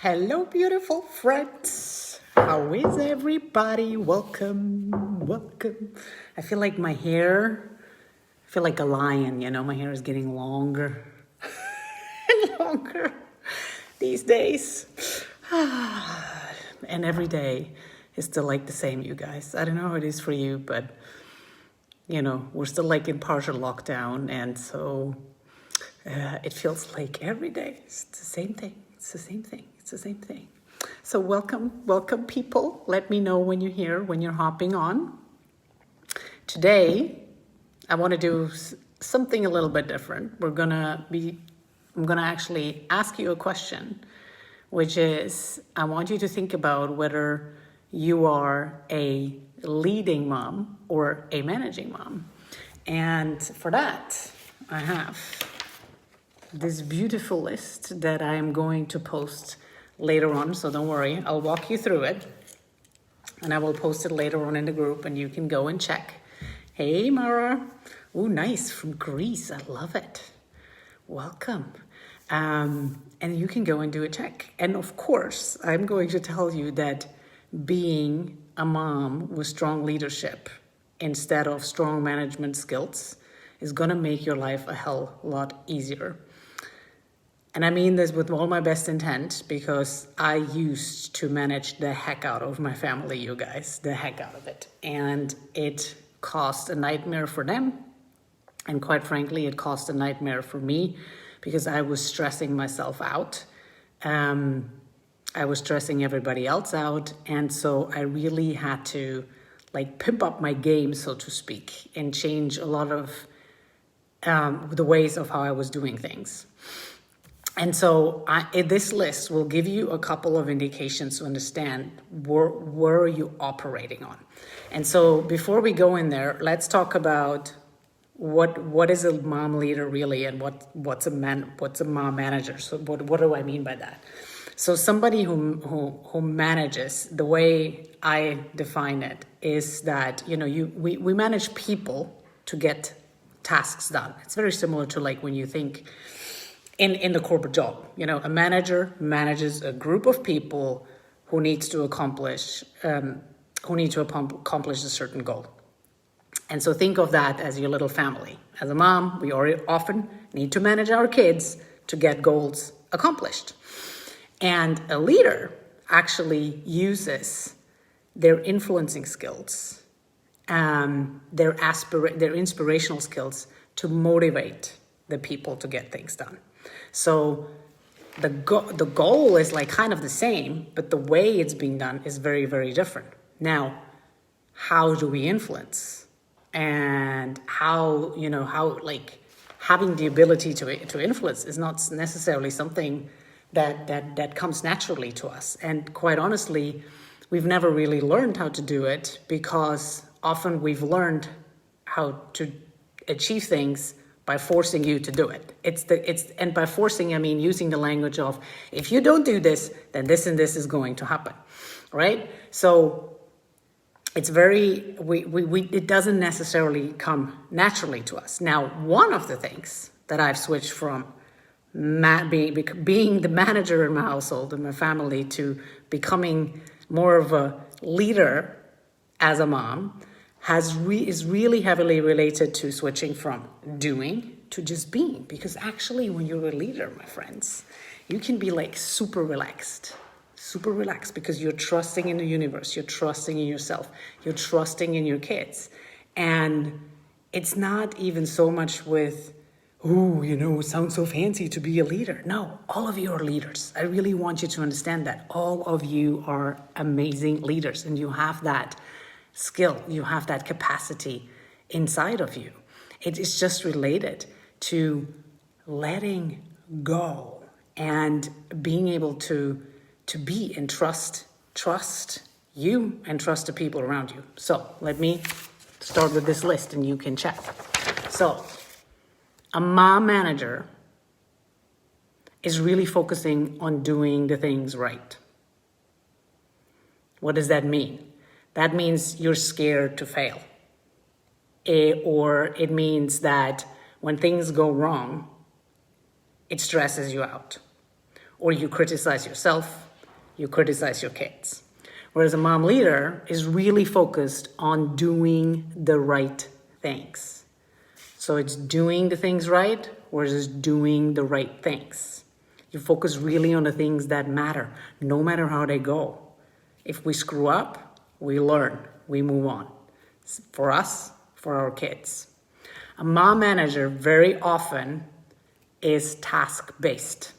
Hello, beautiful friends. How is everybody? Welcome. I feel like I feel like a lion, my hair is getting longer and longer these days. And every day is still like the same, you guys. I don't know how it is for you, but, we're still like in partial lockdown. And so it feels like every day it's the same thing. It's the same thing. So welcome people. Let me know when you're here, when you're hopping on. Today, I want to do something a little bit different. I'm gonna actually ask you a question, which is, I want you to think about whether you are a leading mom or a managing mom. And for that, I have this beautiful list that I am going to post later on. So don't worry, I'll walk you through it and I will post it later on in the group and you can go and check. Hey, Mara. Oh, nice, from Greece. I love it. Welcome. And you can go and do a check. And of course, I'm going to tell you that being a mom with strong leadership instead of strong management skills is going to make your life a hell lot easier. And I mean this with all my best intent, because I used to manage the heck out of my family, you guys, the heck out of it. And it caused a nightmare for them. And quite frankly, it caused a nightmare for me because I was stressing myself out. I was stressing everybody else out. And so I really had to pimp up my game, so to speak, and change a lot of the ways of how I was doing things. And so this list will give you a couple of indications to understand where are you operating on. And so before we go in there, let's talk about what is a mom leader really, and what's a mom manager. So what do I mean by that? So somebody who manages, the way I define it is that we manage people to get tasks done. It's very similar to when you think in the corporate job. A manager manages a group of people who needs to accomplish a certain goal. And so think of that as your little family. As a mom, we often need to manage our kids to get goals accomplished. And a leader actually uses their influencing skills, their inspirational skills to motivate the people to get things done. So the goal is kind of the same, but the way it's being done is very, very different. Now, how do we influence? And how having the ability to influence is not necessarily something that comes naturally to us. And quite honestly, we've never really learned how to do it, because often we've learned how to achieve things by forcing you to do it. And by forcing, I mean using the language of, if you don't do this, then this and this is going to happen, right? So it's it doesn't necessarily come naturally to us. Now, one of the things that I've switched from being the manager in my household and my family to becoming more of a leader as a mom is really heavily related to switching from doing to just being. Because actually, when you're a leader, my friends, you can be super relaxed because you're trusting in the universe, you're trusting in yourself, you're trusting in your kids. And it's not even so much with, it sounds so fancy to be a leader. No, all of you are leaders. I really want you to understand that. All of you are amazing leaders, and you have that skill, you have that capacity inside of you. It is just related to letting go and being able to be and trust you and trust the people around you. So let me start with this list and you can check. So a mom manager is really focusing on doing the things right. What does that mean? That means you're scared to fail. Or it means that when things go wrong, it stresses you out. Or you criticize yourself, you criticize your kids. Whereas a mom leader is really focused on doing the right things. So it's doing the things right versus doing the right things. You focus really on the things that matter, no matter how they go. If we screw up, we learn, we move on. For us, for our kids. A mom manager very often is task-based,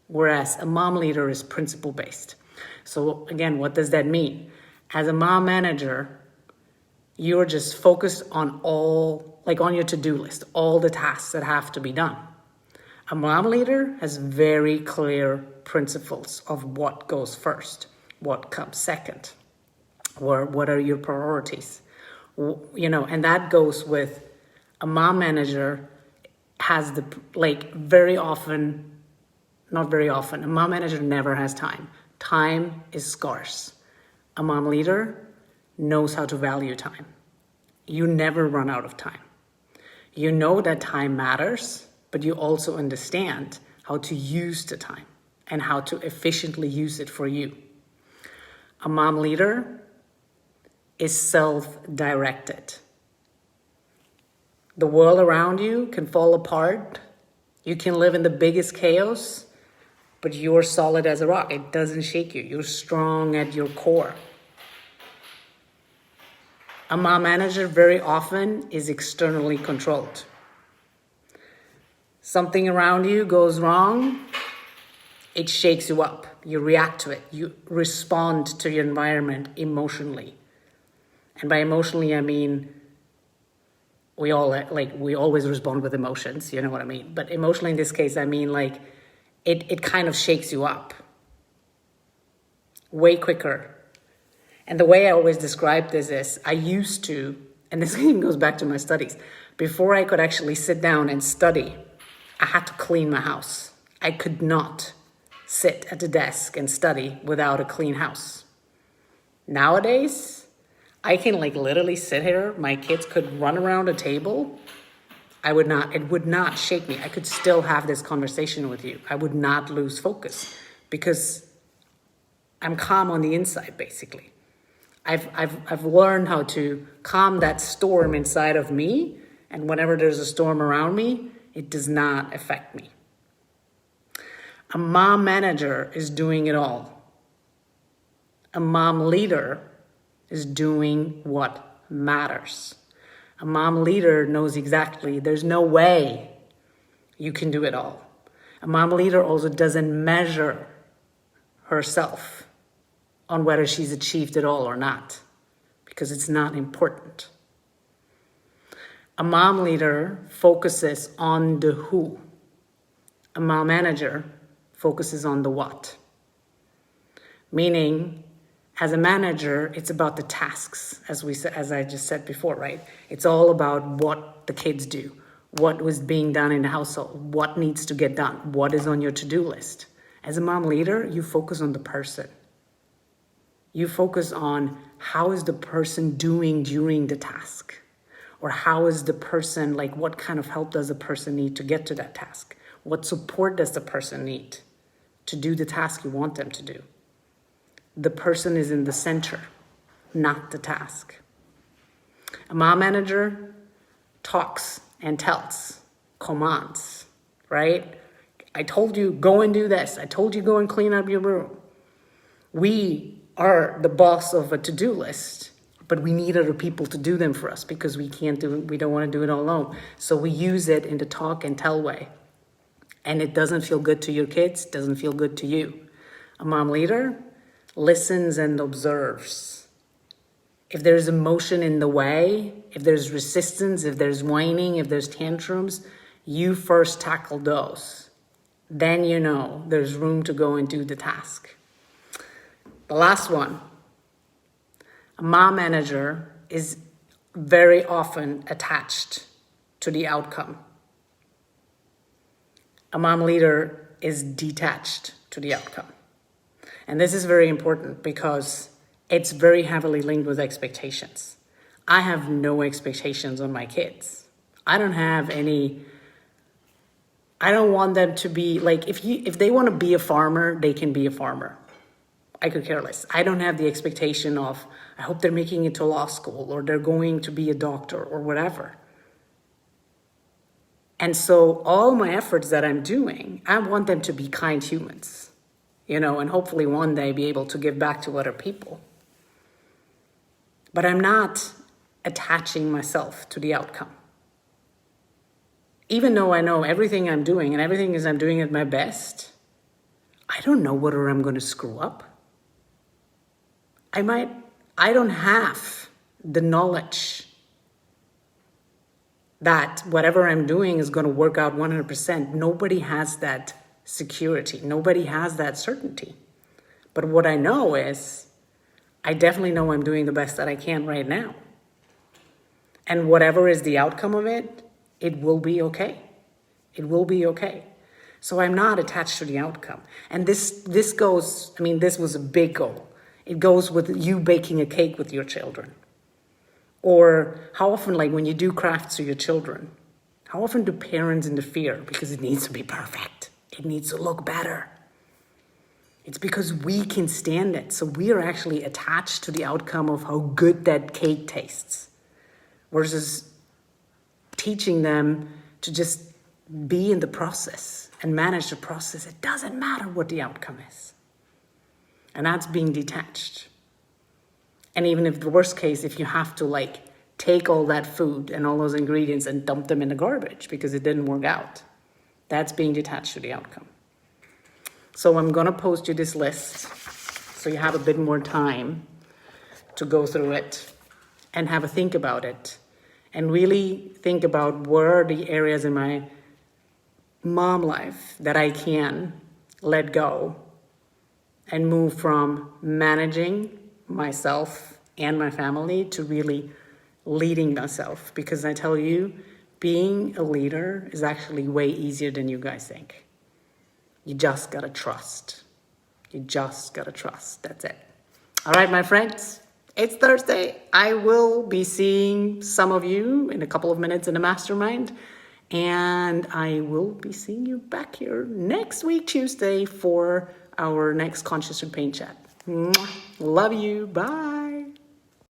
whereas a mom leader is principle-based. So again, what does that mean? As a mom manager, you're just focused on on your to-do list, all the tasks that have to be done. A mom leader has very clear principles of what goes first, what comes second, or what are your priorities. And that goes with a mom manager has very often, not very often, a mom manager never has time. Time is scarce. A mom leader knows how to value time. You never run out of time. You know that time matters, but you also understand how to use the time and how to efficiently use it for you. A mom leader is self-directed. The world around you can fall apart. You can live in the biggest chaos, but you're solid as a rock. It doesn't shake you. You're strong at your core. A mom manager very often is externally controlled. Something around you goes wrong, it shakes you up. You react to it. You respond to your environment emotionally. And by emotionally, I mean, we always respond with emotions, you know what I mean? But emotionally in this case, I mean it kind of shakes you up way quicker. And the way I always describe this is I used to, and this even goes back to my studies, before I could actually sit down and study, I had to clean my house. I could not sit at the desk and study without a clean house. Nowadays, I can literally sit here. My kids could run around a table. It would not shake me. I could still have this conversation with you. I would not lose focus because I'm calm on the inside, basically. I've learned how to calm that storm inside of me, and whenever there's a storm around me, it does not affect me. A mom manager is doing it all. A mom leader is doing what matters. A mom leader knows exactly there's no way you can do it all. A mom leader also doesn't measure herself on whether she's achieved it all or not, because it's not important. A mom leader focuses on the who. A mom manager focuses on the what. Meaning, as a manager, it's about the tasks, as I just said before, right? It's all about what the kids do, what was being done in the household, what needs to get done, what is on your to-do list. As a mom leader, you focus on the person. You focus on how is the person doing during the task, or how is the person, what kind of help does the person need to get to that task? What support does the person need to do the task you want them to do? The person is in the center, not the task. A mom manager talks and tells, commands, right? I told you, go and do this. I told you, go and clean up your room. We are the boss of a to-do list, but we need other people to do them for us because we don't want to do it all alone. So we use it in the talk and tell way. And it doesn't feel good to your kids, doesn't feel good to you. A mom leader listens and observes. If there's emotion in the way, if there's resistance, if there's whining, if there's tantrums, you first tackle those. Then you know there's room to go and do the task. The last one, a mom manager is very often attached to the outcome. A mom leader is detached to the outcome. And this is very important because it's very heavily linked with expectations. I have no expectations on my kids. I don't want them to be if they want to be a farmer, they can be a farmer. I could care less. I don't have the expectation of, I hope they're making it to law school or they're going to be a doctor or whatever. And so all my efforts that I'm doing, I want them to be kind humans, and hopefully one day be able to give back to other people. But I'm not attaching myself to the outcome. Even though I know everything I'm doing and everything is I'm doing at my best, I don't know whether I'm going to screw up. I don't have the knowledge that whatever I'm doing is going to work out 100%. Nobody has that security. Nobody has that certainty. But what I know is, I definitely know I'm doing the best that I can right now. And whatever is the outcome of it, it will be okay. It will be okay. So I'm not attached to the outcome. And this goes, this was a big goal. It goes with you baking a cake with your children. Or how often, like when you do crafts with your children, how often do parents interfere because it needs to be perfect? It needs to look better. It's because we can stand it. So we are actually attached to the outcome of how good that cake tastes. Versus teaching them to just be in the process and manage the process. It doesn't matter what the outcome is. And that's being detached. And even if the worst case, if you have to take all that food and all those ingredients and dump them in the garbage because it didn't work out, that's being detached to the outcome. So I'm going to post you this list so you have a bit more time to go through it and have a think about it. And really think about where are the areas in my mom life that I can let go and move from managing myself and my family to really leading myself. Because I tell you, being a leader is actually way easier than you guys think. You just gotta trust. You just gotta trust. That's it. All right, my friends. It's Thursday. I will be seeing some of you in a couple of minutes in the mastermind. And I will be seeing you back here next week, Tuesday, for our next Conscious and Pain chat. Mwah. Love you. Bye.